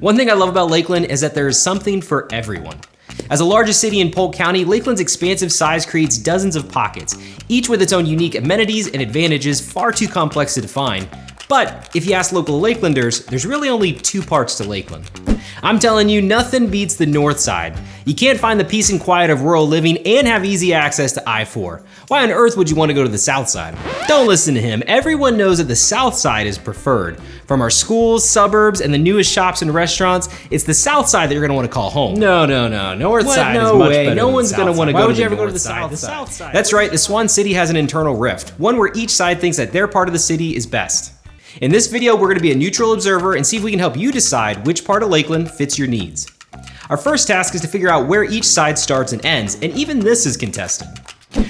One thing I love about Lakeland is that there is something for everyone. As the largest city in Polk County, Lakeland's expansive size creates dozens of pockets, each with its own unique amenities and advantages far too complex to define. But if you ask local Lakelanders, there's really only two parts to Lakeland. I'm telling you, nothing beats the north side. You can't find the peace and quiet of rural living and have easy access to I-4. Why on earth would you want to go to the south side? Don't listen to him. Everyone knows that the south side is preferred. From our schools, suburbs, and the newest shops and restaurants, it's the south side that you're going to want to call home. No. North side is much better. No one's going to want to go to the south side. That's right, the Swan City has an internal rift, one where each side thinks that their part of the city is best. In this video, we're going to be a neutral observer and see if we can help you decide which part of Lakeland fits your needs. Our first task is to figure out where each side starts and ends, and even this is contested.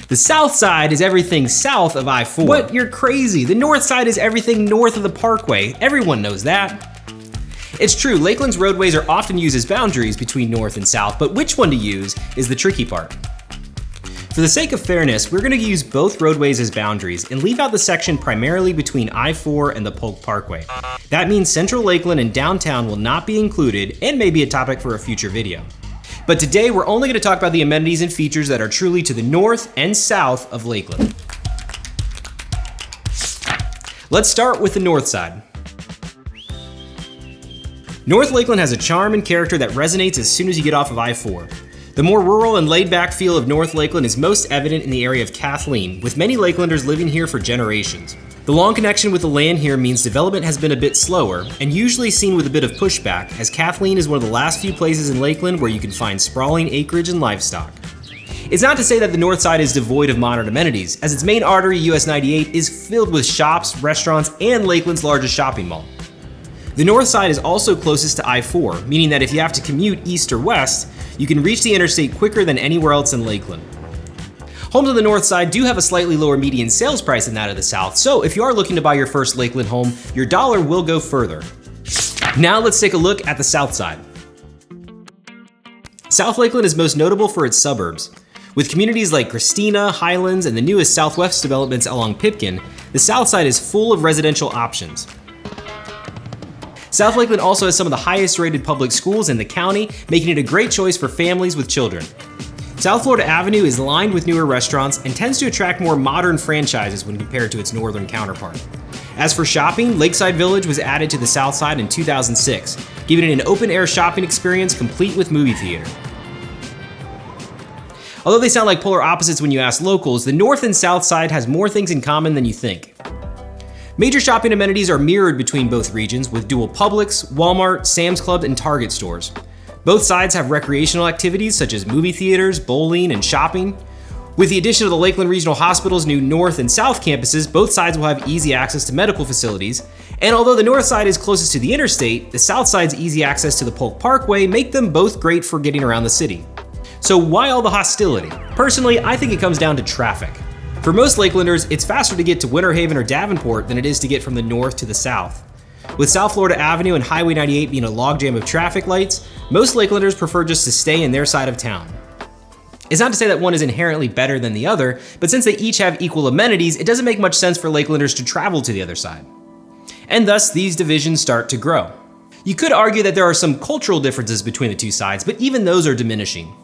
The south side is everything south of I-4. What? You're crazy. The north side is everything north of the Parkway. Everyone knows that. It's true, Lakeland's roadways are often used as boundaries between north and south, but which one to use is the tricky part. For the sake of fairness, we're going to use both roadways as boundaries and leave out the section primarily between I-4 and the Polk Parkway. That means Central Lakeland and downtown will not be included and may be a topic for a future video. But today we're only going to talk about the amenities and features that are truly to the north and south of Lakeland. Let's start with the north side. North Lakeland has a charm and character that resonates as soon as you get off of I-4. The more rural and laid-back feel of North Lakeland is most evident in the area of Kathleen, with many Lakelanders living here for generations. The long connection with the land here means development has been a bit slower, and usually seen with a bit of pushback, as Kathleen is one of the last few places in Lakeland where you can find sprawling acreage and livestock. It's not to say that the north side is devoid of modern amenities, as its main artery, US 98, is filled with shops, restaurants, and Lakeland's largest shopping mall. The north side is also closest to I-4, meaning that if you have to commute east or west, you can reach the interstate quicker than anywhere else in Lakeland. Homes on the north side do have a slightly lower median sales price than that of the south, so if you are looking to buy your first Lakeland home, your dollar will go further. Now let's take a look at the south side. South Lakeland is most notable for its suburbs. With communities like Christina, Highlands, and the newest Southwest developments along Pipkin, the south side is full of residential options. South Lakeland also has some of the highest rated public schools in the county, making it a great choice for families with children. South Florida Avenue is lined with newer restaurants and tends to attract more modern franchises when compared to its northern counterpart. As for shopping, Lakeside Village was added to the south side in 2006, giving it an open-air shopping experience complete with movie theater. Although they sound like polar opposites when you ask locals, the north and south side has more things in common than you think. Major shopping amenities are mirrored between both regions with dual Publix, Walmart, Sam's Club, and Target stores. Both sides have recreational activities such as movie theaters, bowling, and shopping. With the addition of the Lakeland Regional Hospital's new north and south campuses, both sides will have easy access to medical facilities. And although the north side is closest to the interstate, the south side's easy access to the Polk Parkway make them both great for getting around the city. So why all the hostility? Personally, I think it comes down to traffic. For most Lakelanders, it's faster to get to Winter Haven or Davenport than it is to get from the north to the south. With South Florida Avenue and Highway 98 being a logjam of traffic lights, most Lakelanders prefer just to stay in their side of town. It's not to say that one is inherently better than the other, but since they each have equal amenities, it doesn't make much sense for Lakelanders to travel to the other side. And thus, these divisions start to grow. You could argue that there are some cultural differences between the two sides, but even those are diminishing.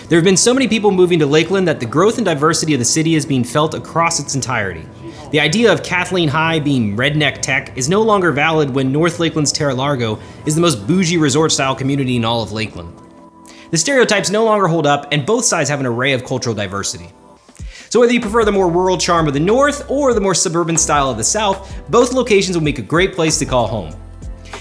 There have been so many people moving to Lakeland that the growth and diversity of the city is being felt across its entirety. The idea of Kathleen High being redneck tech is no longer valid when North Lakeland's Terra Largo is the most bougie resort-style community in all of Lakeland. The stereotypes no longer hold up, and both sides have an array of cultural diversity. So whether you prefer the more rural charm of the north or the more suburban style of the south, both locations will make a great place to call home.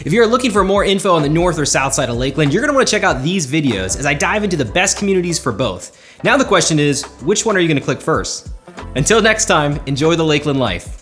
If you're looking for more info on the north or south side of Lakeland, you're going to want to check out these videos as I dive into the best communities for both. Now the question is, which one are you going to click first? Until next time, enjoy the Lakeland life.